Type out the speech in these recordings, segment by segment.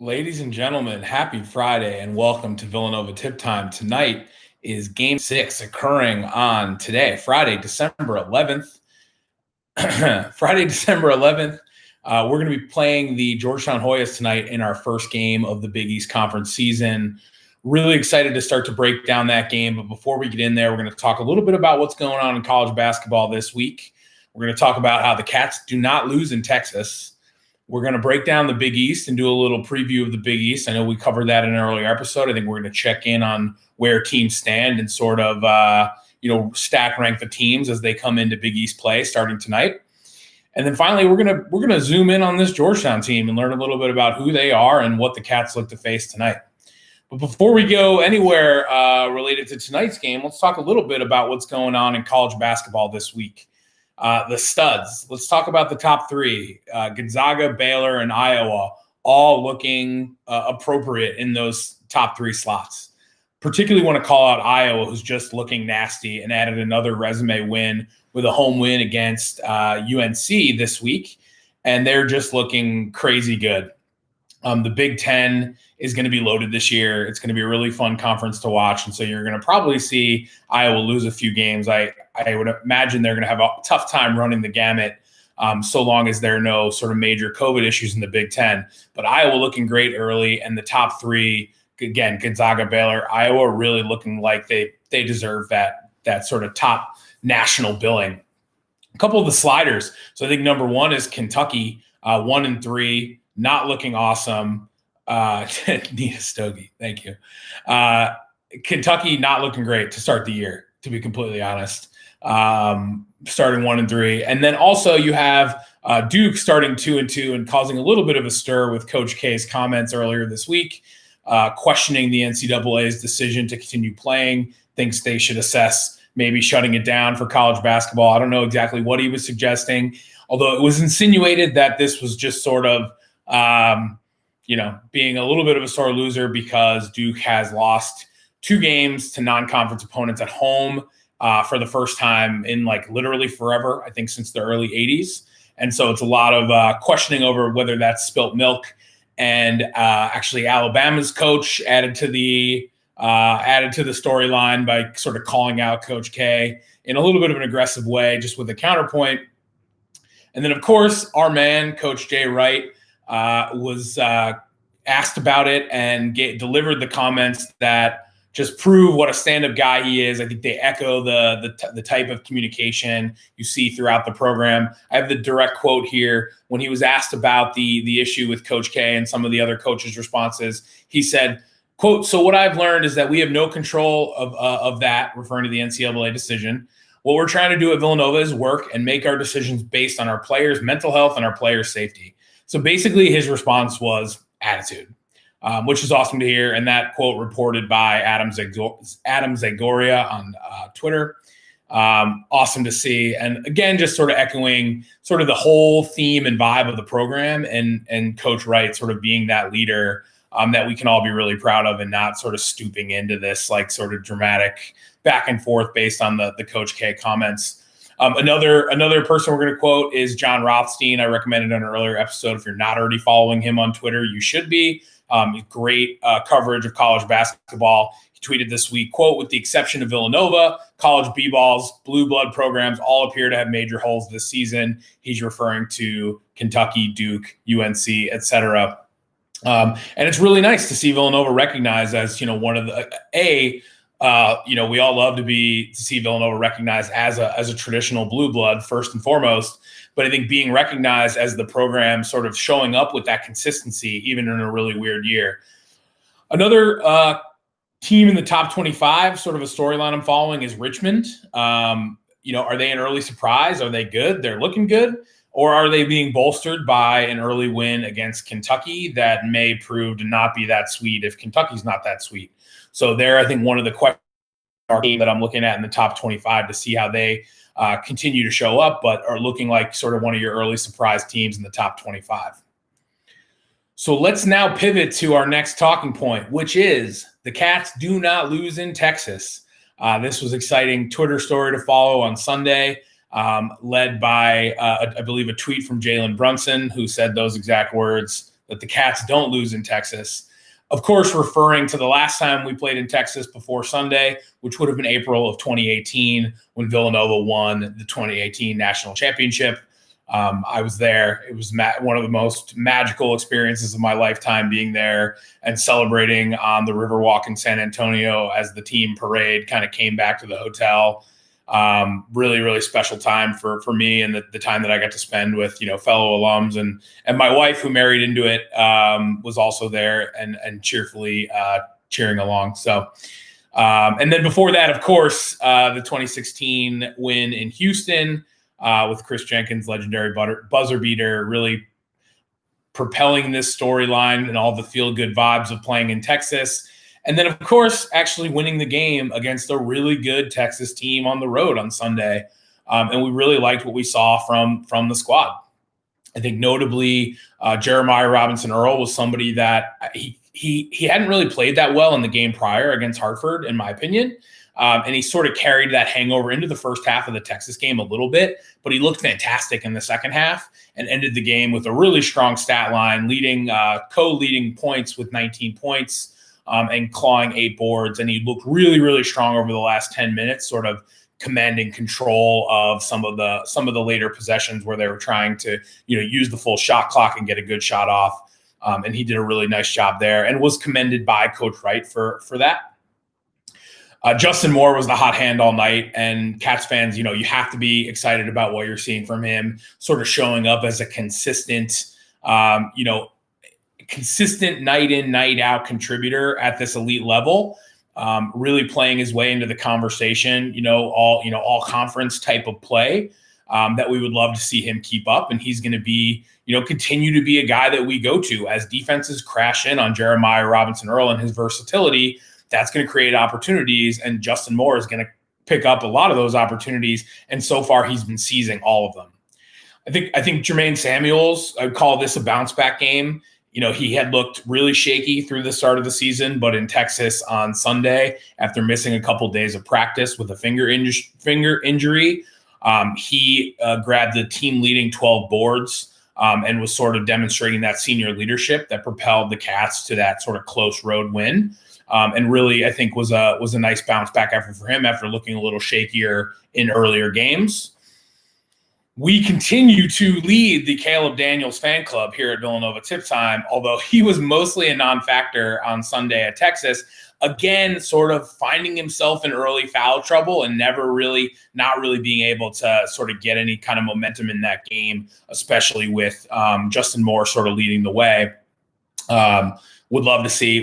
Ladies and gentlemen, happy Friday and welcome to Villanova Tip Time. Tonight is Game 6 occurring on today, Friday, December 11th. Friday, December 11th. We're going to be playing the Georgetown Hoyas tonight in our first game of the Big East Conference season. Really excited to start to break down that game. But before we get in there, we're going to talk a little bit about what's going on in college basketball this week. We're going to talk about how the Cats do not lose in Texas. We're going to break down the Big East and do a little preview of the Big East. I know we covered that in an earlier episode. I think we're going to check in on where teams stand and sort of, stack rank the teams as they come into Big East play starting tonight. And then finally, we're gonna zoom in on this Georgetown team and learn a little bit about who they are and what the Cats look to face tonight. But before we go anywhere related to tonight's game, let's talk a little bit about what's going on in college basketball this week. The studs. Let's talk about the top three. Gonzaga, Baylor, and Iowa all looking appropriate in those top three slots. Particularly want to call out Iowa, who's just looking nasty and added another resume win with a home win against UNC this week. And they're just looking crazy good. The Big Ten is going to be loaded this year. It's going to be a really fun conference to watch. And so you're going to probably see Iowa lose a few games. I would imagine they're going to have a tough time running the gamut so long as there are no sort of major COVID issues in the Big Ten. But Iowa looking great early, and the top three, again, Gonzaga, Baylor, Iowa really looking like they deserve that sort of top national billing. A couple of the sliders. So I think number one is Kentucky, 1-3. Not looking awesome. Nina Stogie, thank you. Kentucky not looking great to start the year, to be completely honest. Starting 1-3. And then also you have Duke starting 2-2 and causing a little bit of a stir with Coach K's comments earlier this week, questioning the NCAA's decision to continue playing, thinks they should assess maybe shutting it down for college basketball. I don't know exactly what he was suggesting, although it was insinuated that this was just sort of being a little bit of a sore loser because Duke has lost 2 games to non-conference opponents at home for the first time in literally forever, I think since the early 80s. And so it's a lot of questioning over whether that's spilt milk. And actually Alabama's coach added to the storyline by sort of calling out Coach K in a little bit of an aggressive way, just with a counterpoint. And then, of course, our man, Coach Jay Wright, was asked about it and delivered the comments that just prove what a stand-up guy he is. I think they echo the type of communication you see throughout the program. I have the direct quote here. When he was asked about the issue with Coach K and some of the other coaches' responses, he said, quote, "So what I've learned is that we have no control of that," referring to the NCAA decision. "What we're trying to do at Villanova is work and make our decisions based on our players' mental health and our players' safety." So basically his response was attitude, which is awesome to hear. And that quote reported by Adam Zagoria on Twitter. Awesome to see. And again, just sort of echoing sort of the whole theme and vibe of the program and Coach Wright sort of being that leader that we can all be really proud of and not sort of stooping into this sort of dramatic back and forth based on the Coach K comments. Another person we're going to quote is John Rothstein. I recommended on an earlier episode. If you're not already following him on Twitter, you should be. Great coverage of college basketball. He tweeted this week, quote, "With the exception of Villanova, college B-balls, blue blood programs all appear to have major holes this season." He's referring to Kentucky, Duke, UNC, etc. And it's really nice to see Villanova recognized as, one of the we all love to see Villanova recognized as a traditional blue blood first and foremost, but I think being recognized as the program sort of showing up with that consistency, even in a really weird year. Another team in the top 25, sort of a storyline I'm following, is Richmond. Are they an early surprise? Are they good? They're looking good. Or are they being bolstered by an early win against Kentucky that may prove to not be that sweet if Kentucky's not that sweet? So they're, I think, one of the questions that I'm looking at in the top 25 to see how they continue to show up, but are looking like sort of one of your early surprise teams in the top 25. So let's now pivot to our next talking point, which is the Cats do not lose in Texas. This was exciting Twitter story to follow on Sunday, led by, I believe, a tweet from Jalen Brunson, who said those exact words. that the Cats don't lose in Texas. Of course, referring to the last time we played in Texas before Sunday, which would have been April of 2018 when Villanova won the 2018 national championship. I was there. It was one of the most magical experiences of my lifetime, being there and celebrating on the Riverwalk in San Antonio as the team parade kind of came back to the hotel. Really, really special time for me, and the time that I got to spend with, fellow alums, and my wife, who married into it, was also there and cheerfully cheering along. So, and then before that, of course, the 2016 win in Houston with Chris Jenkins' legendary buzzer beater, really propelling this storyline and all the feel-good vibes of playing in Texas. And then, of course, actually winning the game against a really good Texas team on the road on Sunday. And we really liked what we saw from the squad. I think notably, Jeremiah Robinson Earl was somebody that he hadn't really played that well in the game prior against Hartford, in my opinion. And he sort of carried that hangover into the first half of the Texas game a little bit, but he looked fantastic in the second half and ended the game with a really strong stat line, co-leading points with 19 points. And clawing 8 boards. And he looked really, really strong over the last 10 minutes, sort of commanding control of some of the later possessions where they were trying to, use the full shot clock and get a good shot off. And he did a really nice job there and was commended by Coach Wright for that. Justin Moore was the hot hand all night, and Cats fans, you have to be excited about what you're seeing from him, sort of showing up as a consistent, consistent night in, night out contributor at this elite level, really playing his way into the conversation, all conference type of play that we would love to see him keep up. And he's going to be, continue to be a guy that we go to as defenses crash in on Jeremiah Robinson Earl and his versatility. That's going to create opportunities, and Justin Moore is going to pick up a lot of those opportunities. And so far he's been seizing all of them. I think Jermaine Samuels, I'd call this a bounce back game. He had looked really shaky through the start of the season, but in Texas on Sunday, after missing a couple of days of practice with a finger injury, he grabbed the team-leading 12 boards and was sort of demonstrating that senior leadership that propelled the Cats to that sort of close road win. And really, I think was a nice bounce back effort for him after looking a little shakier in earlier games. We continue to lead the Caleb Daniels fan club here at Villanova Tip Time, although he was mostly a non-factor on Sunday at Texas. Again, sort of finding himself in early foul trouble and not really being able to sort of get any kind of momentum in that game, especially with Justin Moore sort of leading the way. Would love to see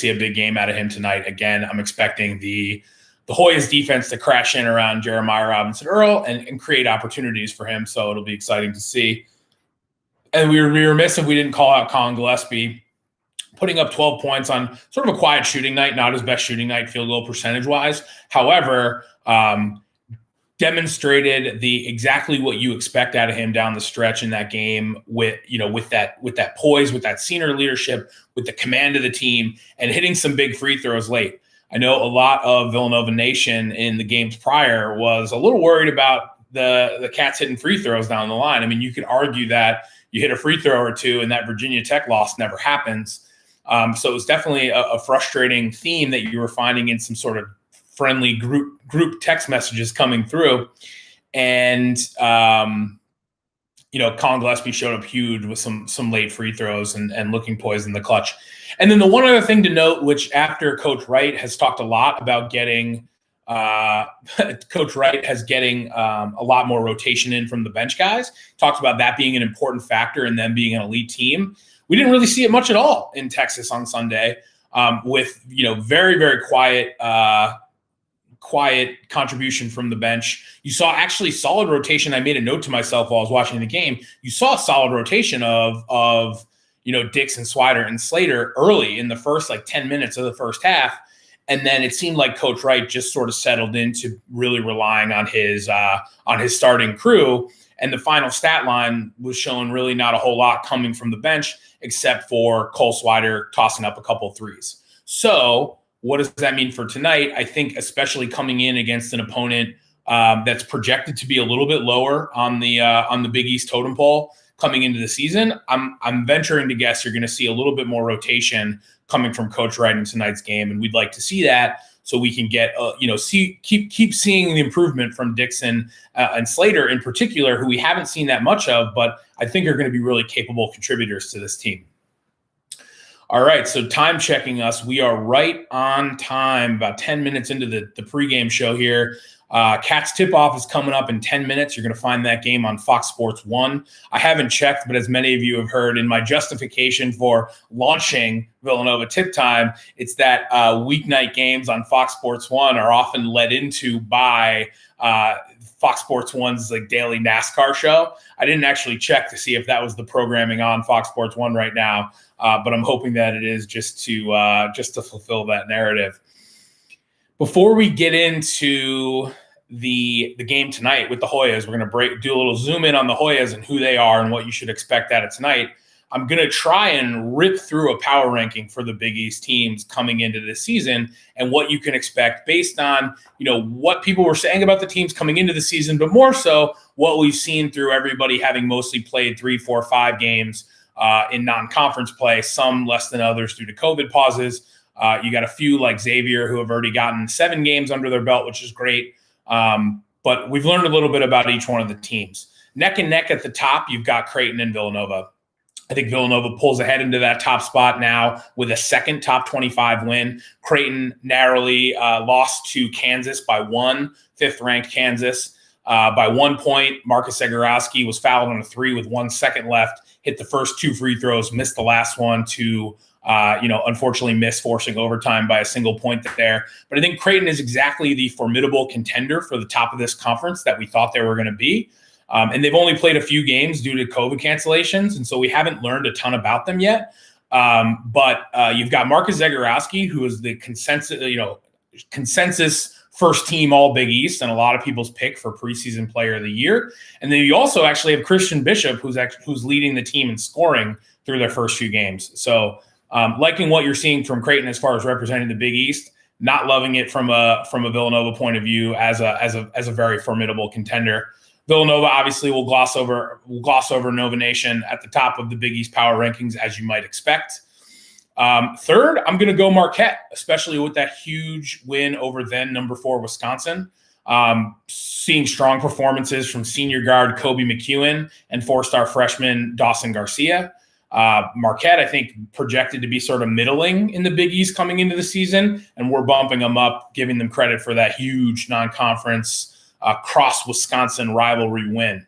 a big game out of him tonight. Again, I'm expecting the Hoyas defense to crash in around Jeremiah Robinson Earl and create opportunities for him. So it'll be exciting to see. And we were remiss if we didn't call out Colin Gillespie, putting up 12 points on sort of a quiet shooting night, not his best shooting night field goal percentage wise. However, demonstrated exactly what you expect out of him down the stretch in that game with that poise, with that senior leadership, with the command of the team, and hitting some big free throws late. I know a lot of Villanova Nation in the games prior was a little worried about the Cats hitting free throws down the line. I mean, you could argue that you hit a free throw or two and that Virginia Tech loss never happens. So it was definitely a frustrating theme that you were finding in some sort of friendly group text messages coming through. And, Colin Gillespie showed up huge with some late free throws and looking poised in the clutch. And then the one other thing to note, which after Coach Wright has talked a lot about getting a lot more rotation in from the bench guys, talked about that being an important factor and them being an elite team. We didn't really see it much at all in Texas on Sunday, with very, very quiet contribution from the bench. You saw actually solid rotation. I made a note to myself while I was watching the game. You saw a solid rotation of Dix and Swider and Slater early in the first 10 minutes of the first half. And then it seemed like Coach Wright just sort of settled into really relying on his starting crew. And the final stat line was showing really not a whole lot coming from the bench, except for Cole Swider tossing up a couple threes. So what does that mean for tonight? I think especially coming in against an opponent that's projected to be a little bit lower on the Big East totem pole coming into the season. I'm venturing to guess you're going to see a little bit more rotation coming from Coach Wright in tonight's game, and we'd like to see that so we can get keep seeing the improvement from Dixon and Slater in particular, who we haven't seen that much of, but I think are going to be really capable contributors to this team. All right, so time checking us. We are right on time, about 10 minutes into the pregame show here. Cats tip-off is coming up in 10 minutes. You're going to find that game on Fox Sports 1. I haven't checked, but as many of you have heard in my justification for launching Villanova Tip Time, it's that weeknight games on Fox Sports 1 are often led into by Fox Sports 1's like daily NASCAR show. I didn't actually check to see if that was the programming on Fox Sports 1 right now, but I'm hoping that it is just to fulfill that narrative. Before we get into the game tonight with the Hoyas, we're going to do a little zoom in on the Hoyas and who they are and what you should expect out of tonight. I'm going to try and rip through a power ranking for the Big East teams coming into this season and what you can expect based on, what people were saying about the teams coming into the season, but more so what we've seen through everybody having mostly played 3, 4, 5 games in non-conference play, some less than others due to COVID pauses. You got a few like Xavier who have already gotten 7 games under their belt, which is great. But we've learned a little bit about each one of the teams. Neck and neck at the top, you've got Creighton and Villanova. I think Villanova pulls ahead into that top spot now with a second top 25 win. Creighton narrowly lost to Kansas by 1, 5th-ranked Kansas. By 1 point, Marcus Zagorowski was fouled on a 3 with 1 second left, hit the first 2 free throws, missed the last one to unfortunately missed forcing overtime by a single point there. But I think Creighton is exactly the formidable contender for the top of this conference that we thought they were going to be. And they've only played a few games due to COVID cancellations, and so we haven't learned a ton about them yet. But you've got Marcus Zagorowski, who is the consensus first team All Big East and a lot of people's pick for preseason player of the year. And then you also actually have Christian Bishop, who's leading the team in scoring through their first few games. So liking what you're seeing from Creighton as far as representing the Big East, not loving it from a Villanova point of view as a very formidable contender. Villanova obviously will gloss over Nova Nation at the top of the Big East power rankings, as you might expect. Third, I'm going to go Marquette, especially with that huge win over then number 4 Wisconsin. Seeing strong performances from senior guard Kobe McEwen and 4-star freshman Dawson Garcia. Marquette, I think, projected to be sort of middling in the Big East coming into the season, and we're bumping them up, giving them credit for that huge non-conference cross-Wisconsin rivalry win.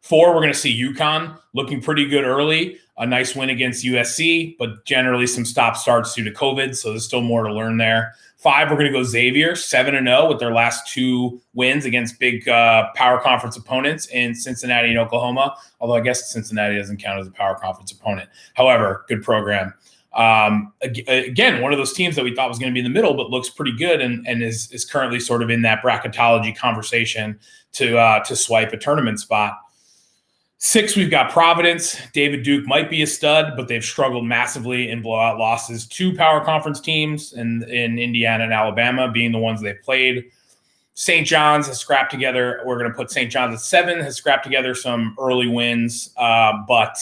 4, we're going to see UConn looking pretty good early. A nice win against USC, but generally some stop-starts due to COVID, so there's still more to learn there. 5, we're going to go Xavier, 7-0 with their last 2 wins against big power conference opponents in Cincinnati and Oklahoma, although I guess Cincinnati doesn't count as a power conference opponent. However, good program. Again, one of those teams that we thought was going to be in the middle, but looks pretty good and is currently sort of in that bracketology conversation to swipe a tournament spot. 6, we've got Providence. David Duke might be a stud, but they've struggled massively in blowout losses to power conference teams in Indiana and Alabama being the ones they've played. St. John's has scrapped together. We're going to put St. John's at 7, has scrapped together some early wins, but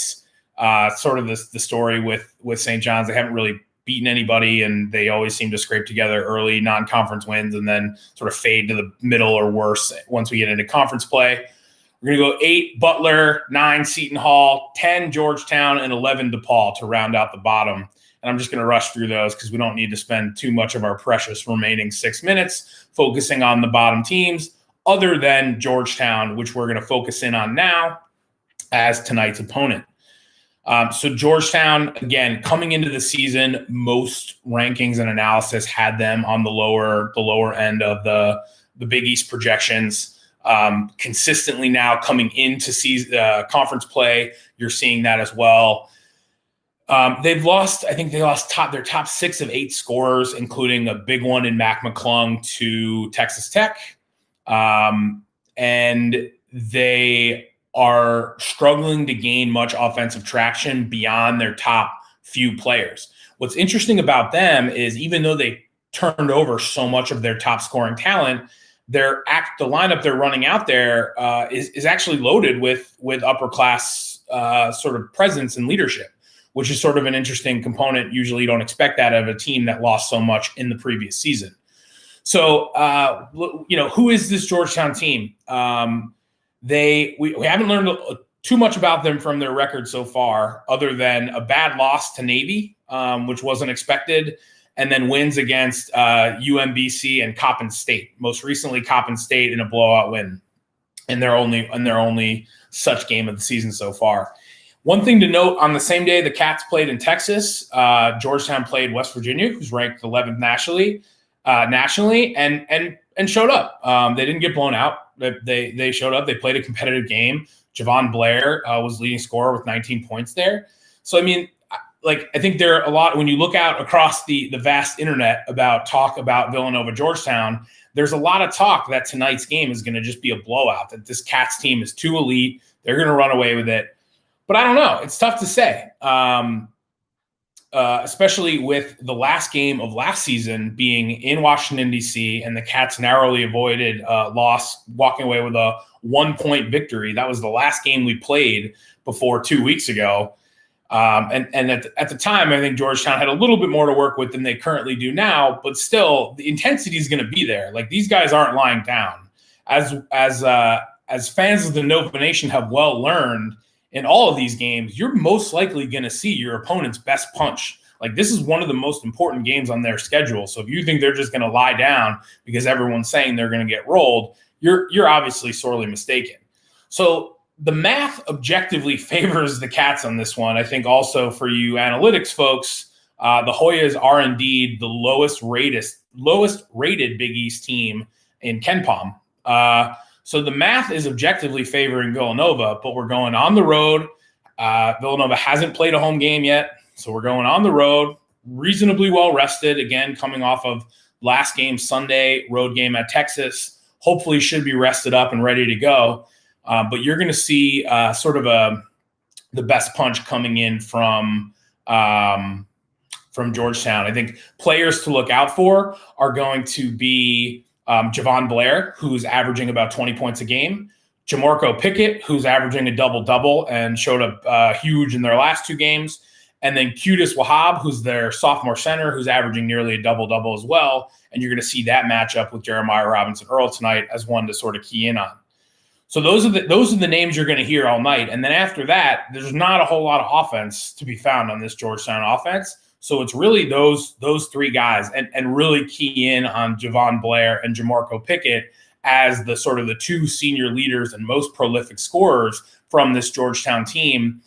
sort of the story with St. John's, they haven't really beaten anybody, and they always seem to scrape together early non-conference wins and then sort of fade to the middle or worse once we get into conference play. We're going to go 8, Butler, 9, Seton Hall, 10, Georgetown, and 11, DePaul to round out the bottom. And I'm just going to rush through those because we don't need to spend too much of our precious remaining 6 minutes focusing on the bottom teams other than Georgetown, which we're going to focus in on now as tonight's opponent. So Georgetown, again, coming into the season, most rankings and analysis had them on the lower end of the Big East projections. Consistently now coming into conference play, you're seeing that as well. They've lost, I think they lost their top 6 of 8 scorers, including a big one in Mac McClung to Texas Tech. And they are struggling to gain much offensive traction beyond their top few players. What's interesting about them is even though they turned over so much of their top scoring talent, the lineup they're running out there is actually loaded with upper class sort of presence and leadership, which is sort of an interesting component. Usually you don't expect that of a team that lost so much in the previous season. So, who is this Georgetown team? We haven't learned too much about them from their record so far, other than a bad loss to Navy, which wasn't expected, and then wins against UMBC and Coppin State. Most recently, Coppin State in a blowout win, and their only such game of the season so far. One thing to note: on the same day the Cats played in Texas, Georgetown played West Virginia, who's ranked 11th nationally, and showed up. They didn't get blown out. They showed up. They played a competitive game. Javon Blair was leading scorer with 19 points there. So, I mean, I think there are a lot, when you look out across the vast internet about talk about Villanova Georgetown, there's a lot of talk that tonight's game is going to just be a blowout, that this Cats team is too elite. They're going to run away with it. But I don't know. It's tough to say, especially with the last game of last season being in Washington, D.C., and the Cats narrowly avoided loss, walking away with a 1-point victory. That was the last game we played before 2 weeks ago. And at the time, I think Georgetown had a little bit more to work with than they currently do now, but still the intensity is going to be there. Like, these guys aren't lying down. As fans of the Nova Nation have well learned, in all of these games, you're most likely going to see your opponent's best punch. Like, this is one of the most important games on their schedule. So if you think they're just going to lie down because everyone's saying they're going to get rolled, you're obviously sorely mistaken. So the math objectively favors the Cats on this one. I think also for you analytics folks, the Hoyas are indeed the lowest rated Big East team in KenPom. So the math is objectively favoring Villanova, but we're going on the road. Villanova hasn't played a home game yet, so we're going on the road, reasonably well rested, again, coming off of last game Sunday, road game at Texas. Hopefully should be rested up and ready to go. But you're going to see sort of the best punch coming in from Georgetown. I think players to look out for are going to be Javon Blair, who's averaging about 20 points a game, Jamarco Pickett, who's averaging a double-double and showed up huge in their last two games, and then Qudus Wahab, who's their sophomore center, who's averaging nearly a double-double as well. And you're going to see that matchup with Jeremiah Robinson Earl tonight as one to sort of key in on. So those are the names you're going to hear all night. And then after that, there's not a whole lot of offense to be found on this Georgetown offense. So it's really those three guys, and really key in on Javon Blair and Jamarco Pickett as the sort of the two senior leaders and most prolific scorers from this Georgetown team.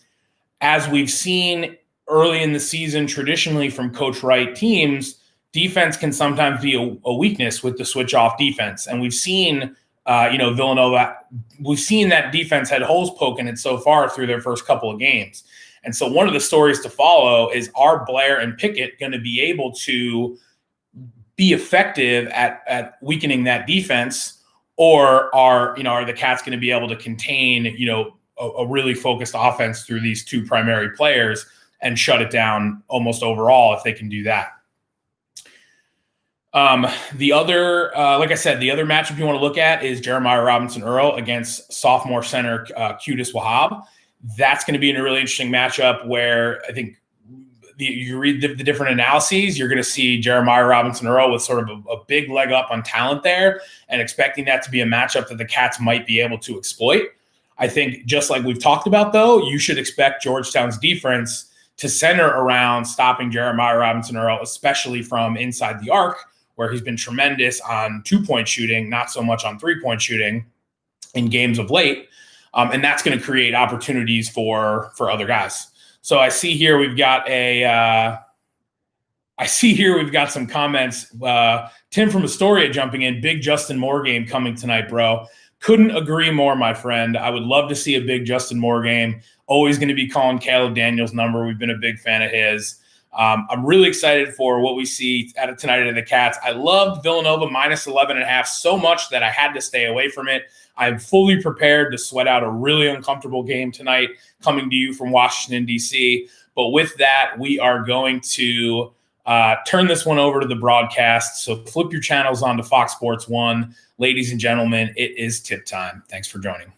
As we've seen early in the season, traditionally from Coach Wright teams, defense can sometimes be a weakness with the switch off defense. And we've seen, Villanova, we've seen that defense had holes poking it so far through their first couple of games. And so one of the stories to follow is, are Blair and Pickett going to be able to be effective at weakening that defense, or are the Cats going to be able to contain, a really focused offense through these two primary players and shut it down almost overall if they can do that? The other matchup you want to look at is Jeremiah Robinson Earl against sophomore center Qudus Wahab. That's going to be a really interesting matchup where I think you read the different analyses, you're going to see Jeremiah Robinson Earl with sort of a big leg up on talent there, and expecting that to be a matchup that the Cats might be able to exploit. I think, just like we've talked about, though, you should expect Georgetown's defense to center around stopping Jeremiah Robinson Earl, especially from inside the arc, where he's been tremendous on 2-point shooting, not so much on 3-point shooting in games of late. And that's going to create opportunities for other guys. So I see here we've got some comments. Tim from Astoria jumping in. Big Justin Moore game coming tonight, bro. Couldn't agree more, my friend. I would love to see a big Justin Moore game. Always going to be calling Caleb Daniels' number. We've been a big fan of his. I'm really excited for what we see tonight at the Cats. I loved Villanova minus 11.5 so much that I had to stay away from it. I'm fully prepared to sweat out a really uncomfortable game tonight coming to you from Washington, D.C. But with that, we are going to turn this one over to the broadcast. So flip your channels on to Fox Sports 1. Ladies and gentlemen, it is tip time. Thanks for joining.